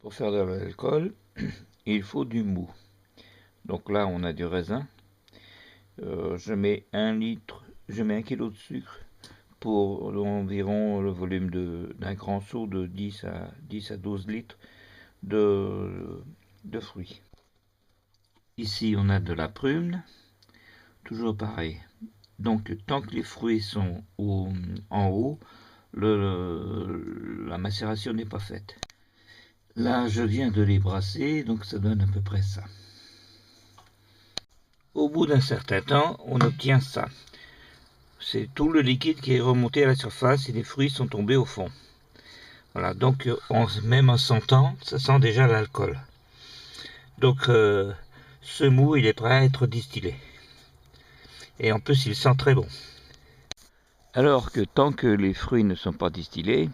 Pour faire de l'alcool, il faut du mou. Donc là, on a du raisin. Je mets 1 kilo de sucre pour environ le volume d'un grand seau de 10 à 12 litres de fruits. Ici, on a de la prune, toujours pareil. Donc, tant que les fruits sont en haut, la macération n'est pas faite. Là, je viens de les brasser, donc ça donne à peu près ça. Au bout d'un certain temps, on obtient ça. C'est tout le liquide qui est remonté à la surface et les fruits sont tombés au fond. Voilà, donc même en sentant, ça sent déjà l'alcool. Donc ce mou, il est prêt à être distillé. Et en plus, il sent très bon. Alors que tant que les fruits ne sont pas distillés,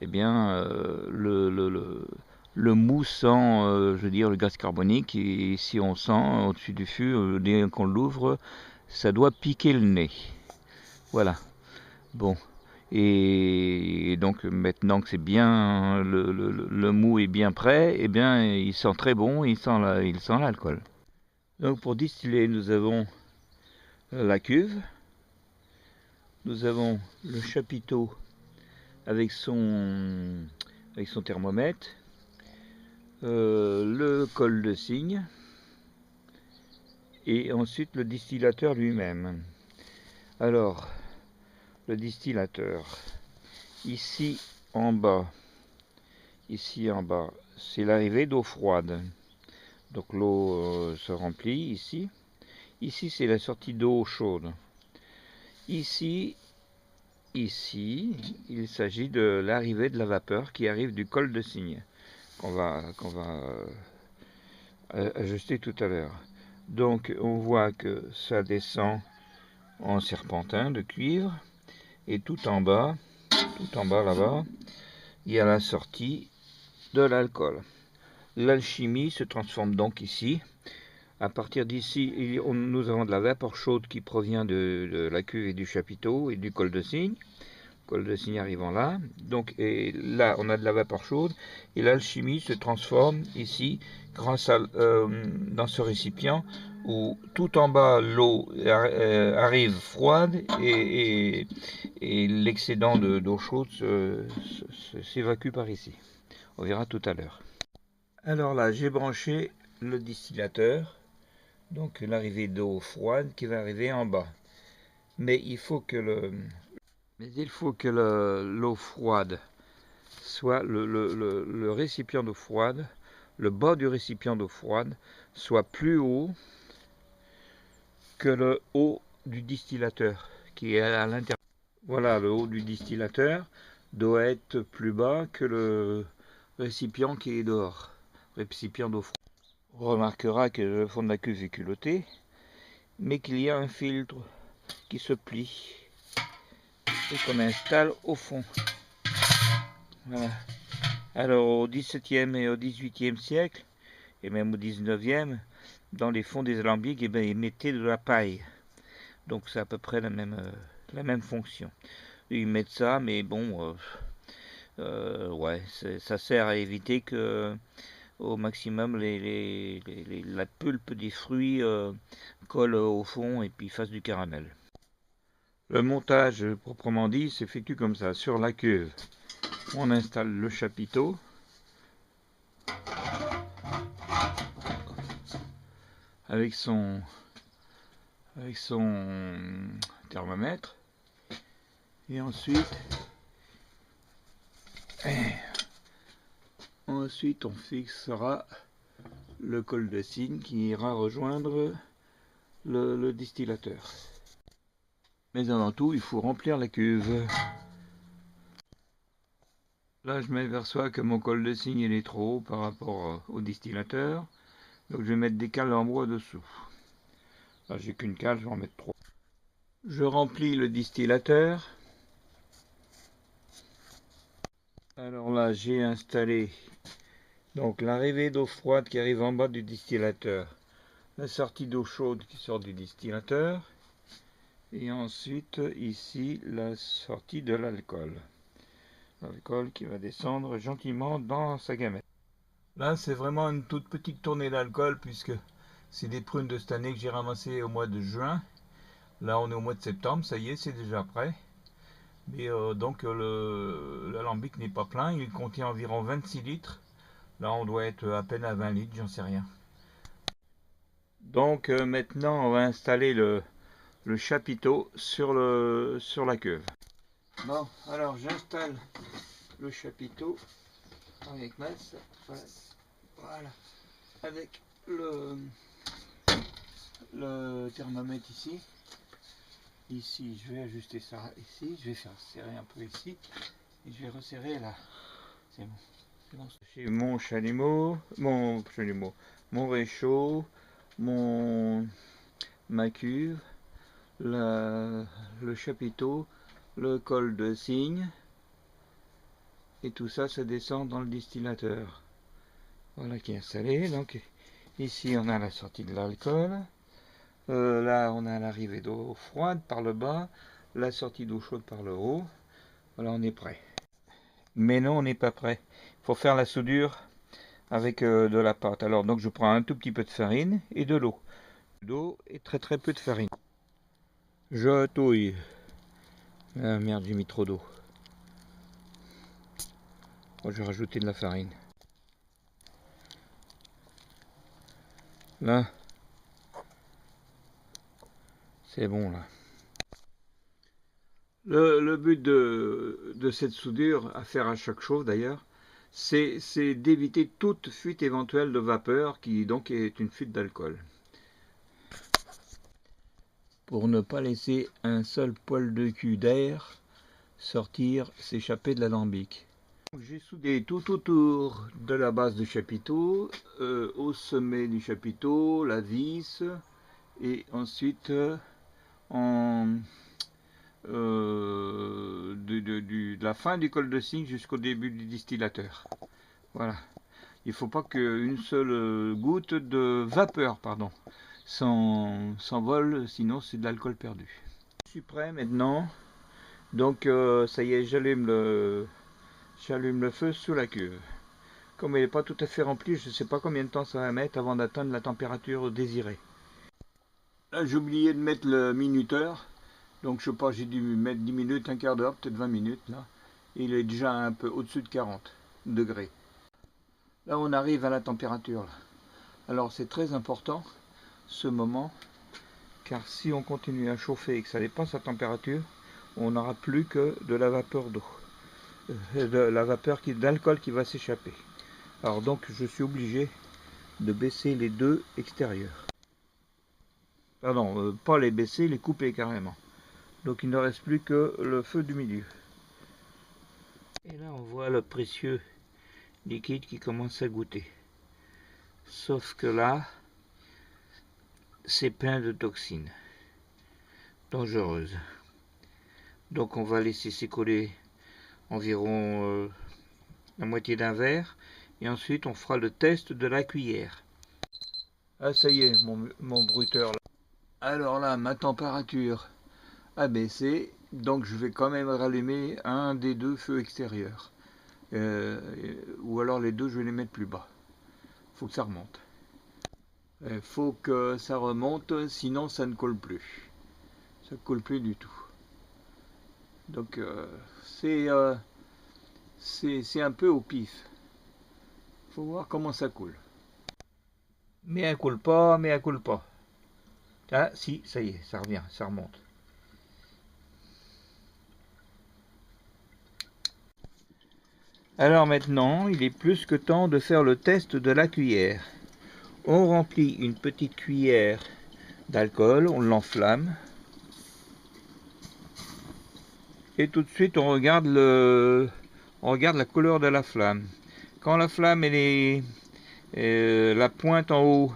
eh bien, le mou sent, je veux dire, le gaz carbonique. Et si on sent au-dessus du fût, dès qu'on l'ouvre, ça doit piquer le nez. Voilà. Bon. Et donc maintenant que c'est bien, le mou est bien prêt, eh bien, il sent très bon, il sent l'alcool. Donc pour distiller, nous avons la cuve, nous avons le chapiteau avec son thermomètre, le col de cygne et ensuite le distillateur lui-même. Alors, le distillateur, ici en bas, c'est l'arrivée d'eau froide. Donc l'eau se remplit ici. Ici, c'est la sortie d'eau chaude. Ici, il s'agit de l'arrivée de la vapeur qui arrive du col de cygne qu'on va ajuster tout à l'heure. Donc on voit que ça descend en serpentin de cuivre et tout en bas là-bas, il y a la sortie de l'alcool. L'alchimie se transforme donc ici. À partir d'ici, nous avons de la vapeur chaude qui provient de la cuve et du chapiteau et du col de cygne. Col de cygne arrivant là. Donc, et là, on a de la vapeur chaude. Et l'alchimie se transforme ici grâce à dans ce récipient où tout en bas l'eau arrive froide et l'excédent d'eau chaude s'évacue par ici. On verra tout à l'heure. Alors là, j'ai branché le distillateur. Donc l'arrivée d'eau froide qui va arriver en bas. Mais il faut que l'eau froide soit le récipient d'eau froide, le bas du récipient d'eau froide soit plus haut que le haut du distillateur qui est à l'intérieur. Voilà, le haut du distillateur doit être plus bas que le récipient qui est dehors, récipient d'eau froide. On remarquera que le fond de la cuve est culotté, mais qu'il y a un filtre qui se plie et qu'on installe au fond. Voilà. Alors au XVIIe et au XVIIIe siècle, et même au XIXe, dans les fonds des alambics, eh bien, ils mettaient de la paille. Donc c'est à peu près la même fonction. Ils mettent ça, mais bon, ouais, ça sert à éviter que au maximum la pulpe des fruits colle au fond et puis fasse du caramel. Le montage proprement dit s'effectue comme ça. Sur la cuve, on installe le chapiteau. Avec son thermomètre. Et ensuite on fixera le col de cygne qui ira rejoindre le distillateur. Mais avant tout, il faut remplir la cuve. Là, je m'aperçois que mon col de cygne il est trop haut par rapport au distillateur. Donc je vais mettre des cales en bois dessous. Là, j'ai qu'une cale, je vais en mettre 3. Je remplis le distillateur. Alors là, j'ai installé donc l'arrivée d'eau froide qui arrive en bas du distillateur, la sortie d'eau chaude qui sort du distillateur, et ensuite ici la sortie de l'alcool. L'alcool qui va descendre gentiment dans sa gamelle. Là, c'est vraiment une toute petite tournée d'alcool puisque c'est des prunes de cette année que j'ai ramassées au mois de juin. Là, on est au mois de septembre, ça y est, c'est déjà prêt. Mais donc, l'alambic n'est pas plein, il contient environ 26 litres. Là, on doit être à peine à 20 litres, j'en sais rien. Donc, maintenant, on va installer le chapiteau sur la cuve. Bon, alors j'installe le chapiteau avec masse, voilà, avec le thermomètre ici. Ici, je vais ajuster ça ici, je vais faire serrer un peu ici, et je vais resserrer là. C'est bon. C'est bon. J'ai mon chalumeau, mon réchaud, ma cuve, le chapiteau, le col de cygne, et tout ça, ça descend dans le distillateur. Voilà qui est installé. Donc ici, on a la sortie de l'alcool. Là, on a l'arrivée d'eau froide par le bas, la sortie d'eau chaude par le haut. Voilà, on est prêt. Mais non, on n'est pas prêt. Il faut faire la soudure avec de la pâte. Alors, donc, je prends un tout petit peu de farine et de l'eau. D'eau et très très peu de farine. Je touille. Ah merde, j'ai mis trop d'eau. Bon, je vais rajouter de la farine. Là, c'est bon là. Le but de cette soudure, à faire à chaque chauffe d'ailleurs, c'est d'éviter toute fuite éventuelle de vapeur qui donc est une fuite d'alcool. Pour ne pas laisser un seul poil de cul d'air sortir, s'échapper de l'alambic. J'ai soudé tout autour de la base du chapiteau, au sommet du chapiteau, la vis, et ensuite en de la fin du col de cygne jusqu'au début du distillateur. Voilà. Il ne faut pas qu'une seule goutte de vapeur, pardon, s'envole, sinon c'est de l'alcool perdu. Je suis prêt maintenant. Donc ça y est, j'allume le feu sous la cuve. Comme il n'est pas tout à fait rempli, je ne sais pas combien de temps ça va mettre avant d'atteindre la température désirée. Là, j'ai oublié de mettre le minuteur. Donc je sais pas, j'ai dû mettre 10 minutes, un quart d'heure, peut-être 20 minutes là. Il est déjà un peu au-dessus de 40 degrés. Là on arrive à la température. Là. Alors c'est très important ce moment, car si on continue à chauffer et que ça dépasse la température, on n'aura plus que de la vapeur d'eau. De la vapeur d'alcool qui va s'échapper. Alors donc je suis obligé de baisser les deux extérieurs. Pardon, pas les baisser, les couper carrément. Donc il ne reste plus que le feu du milieu. Et là on voit le précieux liquide qui commence à goûter. Sauf que là, c'est plein de toxines dangereuses. Donc on va laisser s'écouler environ la moitié d'un verre. Et ensuite on fera le test de la cuillère. Ah ça y est, mon bruteur. Là. Alors là, ma température a baissé. Donc je vais quand même rallumer un des deux feux extérieurs. Ou alors les deux, je vais les mettre plus bas. Faut que ça remonte. Il faut que ça remonte, sinon ça ne colle plus. Ça ne colle plus du tout. Donc c'est un peu au pif. Faut voir comment ça coule. Mais elle coule pas, mais elle coule pas. Ah si, ça y est, ça revient, ça remonte. Alors maintenant, il est plus que temps de faire le test de la cuillère. On remplit une petite cuillère d'alcool, on l'enflamme. Et tout de suite, on regarde la couleur de la flamme. Quand la flamme, la pointe en haut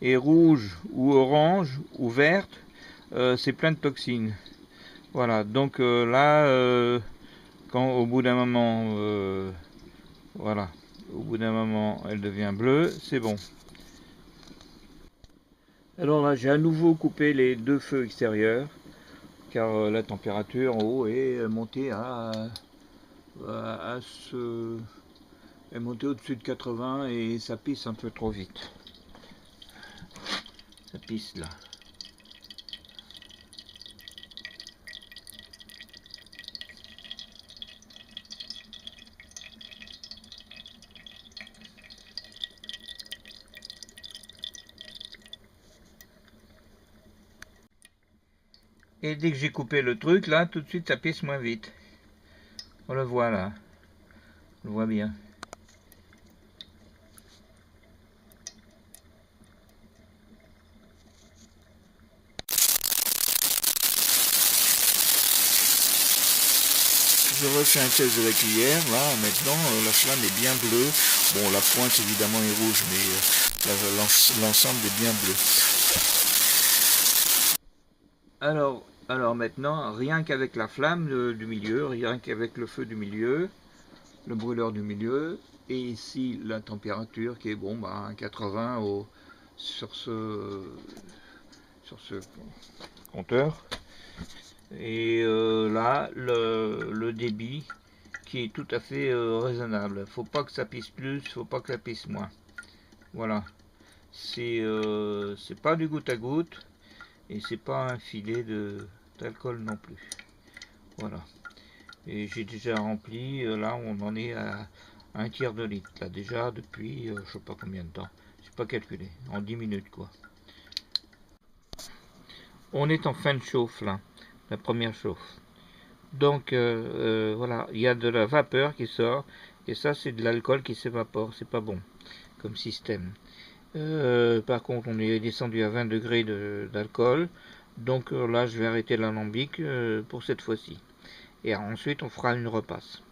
est rouge ou orange ou verte, c'est plein de toxines. Voilà, donc là, quand au bout d'un moment, voilà, au bout d'un moment, elle devient bleue, c'est bon. Alors là, j'ai à nouveau coupé les deux feux extérieurs, car la température en haut est montée à est monté au-dessus de 80 et ça pisse un peu trop vite. Ça pisse là. Et dès que j'ai coupé le truc, là, tout de suite, ça pisse moins vite. On le voit là. On le voit bien. Je refais un test de la cuillère. Là, maintenant, la flamme est bien bleue. Bon, la pointe, évidemment, est rouge, mais l'ensemble est bien bleu. Alors maintenant, rien qu'avec la flamme du milieu, rien qu'avec le feu du milieu, le brûleur du milieu, et ici la température qui est bon, 80 sur ce compteur. Et là, le débit qui est tout à fait raisonnable. Faut pas que ça pisse plus, faut pas que ça pisse moins. Voilà. C'est pas du goutte à goutte et c'est pas un filet d'alcool non plus. Voilà. Et j'ai déjà rempli, là on en est à un tiers de litre, là déjà depuis je sais pas combien de temps, j'ai pas calculé, en 10 minutes quoi. On est en fin de chauffe là, la première chauffe. Donc voilà, il y a de la vapeur qui sort, et ça c'est de l'alcool qui s'évapore, c'est pas bon comme système. Par contre on est descendu à 20 degrés d'alcool, donc là je vais arrêter l'alambic pour cette fois-ci. Et ensuite on fera une repasse.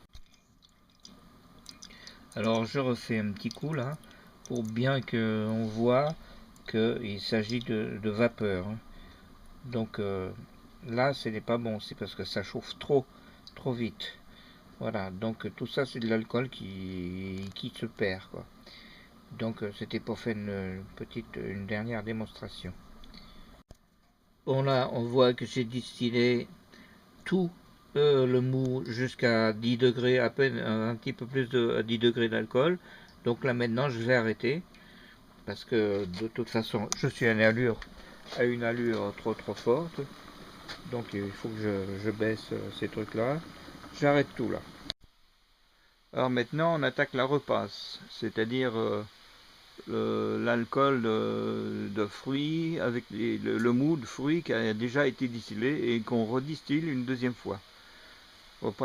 Alors je refais un petit coup là pour bien qu'on voit qu'il s'agit de vapeur. Donc là ce n'est pas bon, c'est parce que ça chauffe trop vite. Voilà, donc tout ça c'est de l'alcool qui se perd quoi. Donc c'était pour faire une dernière démonstration. Bon là on voit que j'ai distillé tout le mou jusqu'à 10 degrés, à peine un petit peu plus de 10 degrés d'alcool. Donc là maintenant je vais arrêter parce que de toute façon je suis à une allure trop forte. Donc il faut que je baisse ces trucs là. J'arrête tout là. Alors maintenant on attaque la repasse, c'est-à-dire l'alcool de fruits avec le mou de fruits qui a déjà été distillé et qu'on redistille une deuxième fois.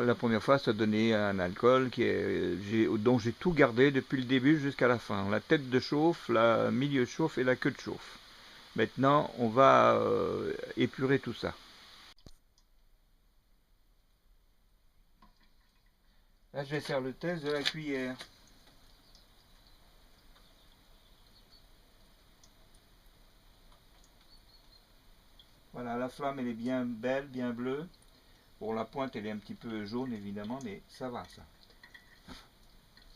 La première fois, ça donnait un alcool dont j'ai tout gardé depuis le début jusqu'à la fin. La tête de chauffe, la milieu de chauffe et la queue de chauffe. Maintenant, on va épurer tout ça. Là, je vais faire le test de la cuillère. Voilà, la flamme, elle est bien belle, bien bleue. Bon, la pointe, elle est un petit peu jaune, évidemment, mais ça va, ça.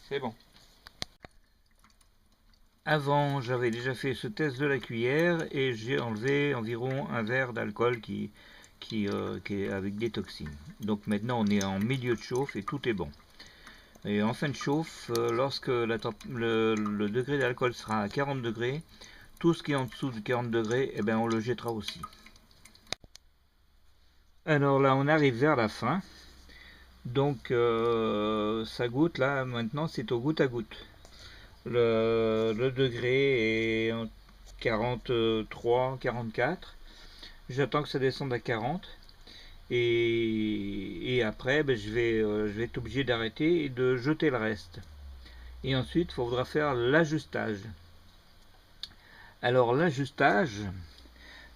C'est bon. Avant, j'avais déjà fait ce test de la cuillère et j'ai enlevé environ un verre d'alcool qui est avec des toxines. Donc maintenant, on est en milieu de chauffe et tout est bon. Et en fin de chauffe, lorsque le degré d'alcool sera à 40 degrés, tout ce qui est en dessous de 40 degrés, eh ben, on le jettera aussi. Alors là, on arrive vers la fin. Donc ça goûte là, maintenant c'est au goutte à goutte. Le degré est en 43, 44. J'attends que ça descende à 40. Et après, ben, je vais être obligé d'arrêter et de jeter le reste. Et ensuite, il faudra faire l'ajustage. Alors l'ajustage,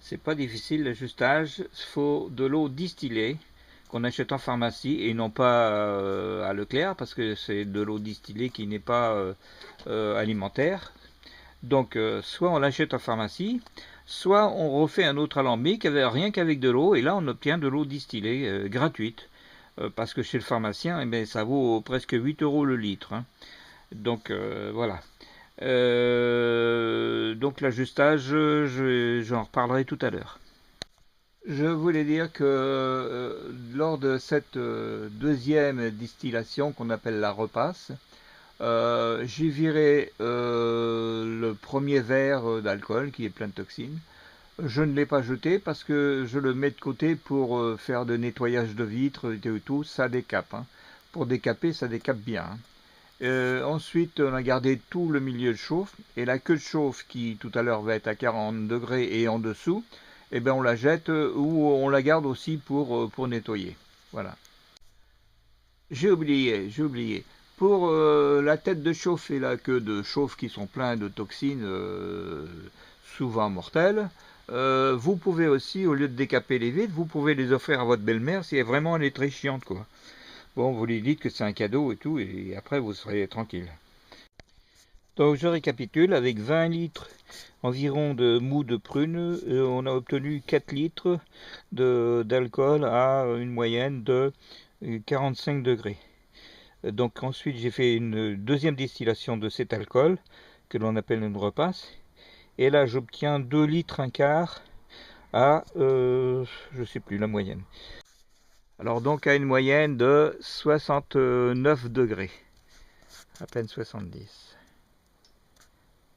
c'est pas difficile. L'ajustage, il faut de l'eau distillée qu'on achète en pharmacie et non pas à Leclerc parce que c'est de l'eau distillée qui n'est pas alimentaire. Donc soit on l'achète en pharmacie, soit on refait un autre alambic rien qu'avec de l'eau et là on obtient de l'eau distillée gratuite. Parce que chez le pharmacien, eh bien, ça vaut presque 8 € le litre. Hein. Donc voilà. Donc l'ajustage, j'en reparlerai tout à l'heure. Je voulais dire que lors de cette deuxième distillation qu'on appelle la repasse, J'ai viré le premier verre d'alcool qui est plein de toxines. Je ne l'ai pas jeté parce que je le mets de côté pour faire de nettoyage de vitres et tout, ça décape, hein. Pour décaper, ça décape bien, hein. Ensuite, on a gardé tout le milieu de chauffe et la queue de chauffe qui tout à l'heure va être à 40 degrés et en dessous, eh ben on la jette ou on la garde aussi pour nettoyer. Voilà. J'ai oublié. Pour la tête de chauffe et la queue de chauffe qui sont pleins de toxines souvent mortelles, vous pouvez aussi, au lieu de décaper les vitres, vous pouvez les offrir à votre belle-mère si vraiment elle est très chiante, quoi. Bon, vous lui dites que c'est un cadeau et tout, et après vous serez tranquille. Donc je récapitule, avec 20 litres environ de mou de prune, on a obtenu 4 litres d'alcool à une moyenne de 45 degrés. Donc ensuite j'ai fait une deuxième distillation de cet alcool, que l'on appelle une repasse, et là j'obtiens 2 litres un quart à, je sais plus la moyenne. Alors donc à une moyenne de 69 degrés, à peine 70.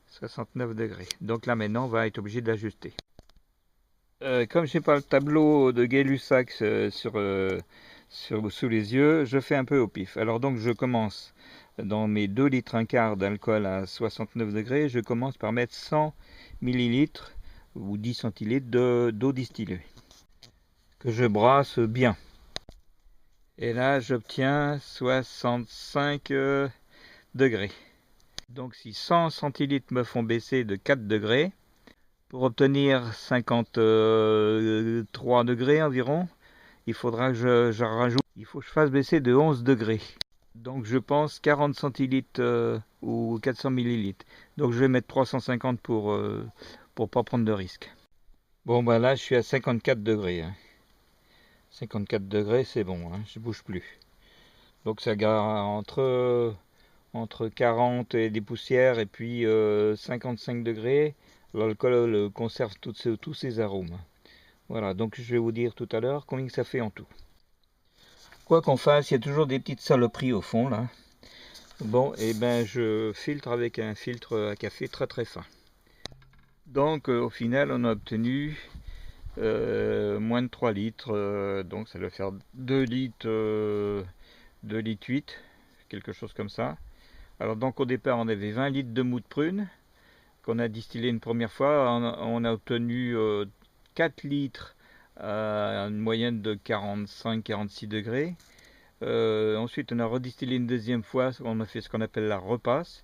69 degrés. Donc là maintenant on va être obligé d'ajuster. Comme je n'ai pas le tableau de Gay-Lussac sous les yeux, je fais un peu au pif. Alors donc je commence dans mes 2 litres un quart d'alcool à 69 degrés, je commence par mettre 100 millilitres ou 10 centilitres d'eau distillée que je brasse bien. Et là j'obtiens 65 degrés. Donc si 100 centilitres me font baisser de 4 degrés, pour obtenir 53 degrés environ, il faudra que je rajoute, il faut que je fasse baisser de 11 degrés. Donc je pense 40 centilitres ou 400 millilitres. Donc je vais mettre 350 pour pas prendre de risque. Bon bah là je suis à 54 degrés, hein. 54 degrés c'est bon, hein, je bouge plus. Donc ça garde entre 40 et des poussières et puis 55 degrés. L'alcool conserve tous ses arômes. Voilà, donc je vais vous dire tout à l'heure combien ça fait en tout. Quoi qu'on fasse, il y a toujours des petites saloperies au fond là. Bon, et ben je filtre avec un filtre à café très très fin. Donc au final on a obtenu moins de 3 litres, donc ça doit faire 2 litres, 2 litres 8, quelque chose comme ça. Alors donc au départ on avait 20 litres de mou de prune qu'on a distillé une première fois, on a obtenu 4 litres à une moyenne de 45-46 degrés. Ensuite on a redistillé une deuxième fois, on a fait ce qu'on appelle la repasse,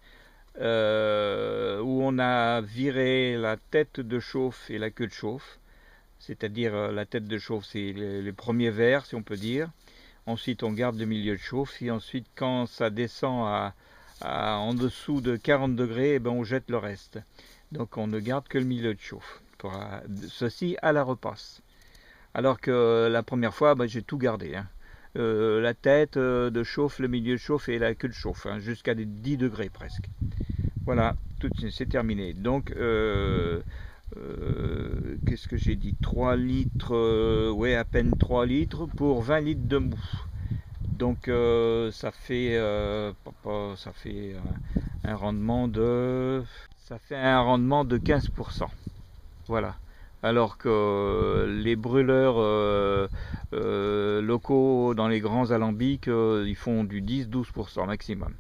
où on a viré la tête de chauffe et la queue de chauffe, c'est-à-dire la tête de chauffe c'est les premiers verres si on peut dire. Ensuite on garde le milieu de chauffe et ensuite quand ça descend en dessous de 40 degrés, eh ben on jette le reste. Donc on ne garde que le milieu de chauffe. Ceci à la repasse. Alors que la première fois, ben, j'ai tout gardé, hein. La tête de chauffe, le milieu de chauffe et la queue de chauffe, hein, jusqu'à des 10 degrés presque. Voilà, c'est terminé. Donc, qu'est-ce que j'ai dit? 3 litres, ouais, à peine 3 litres pour 20 litres de mou. Donc ça fait un rendement de 15%. Voilà. Alors que les brûleurs locaux dans les grands alambics, ils font du 10-12% maximum.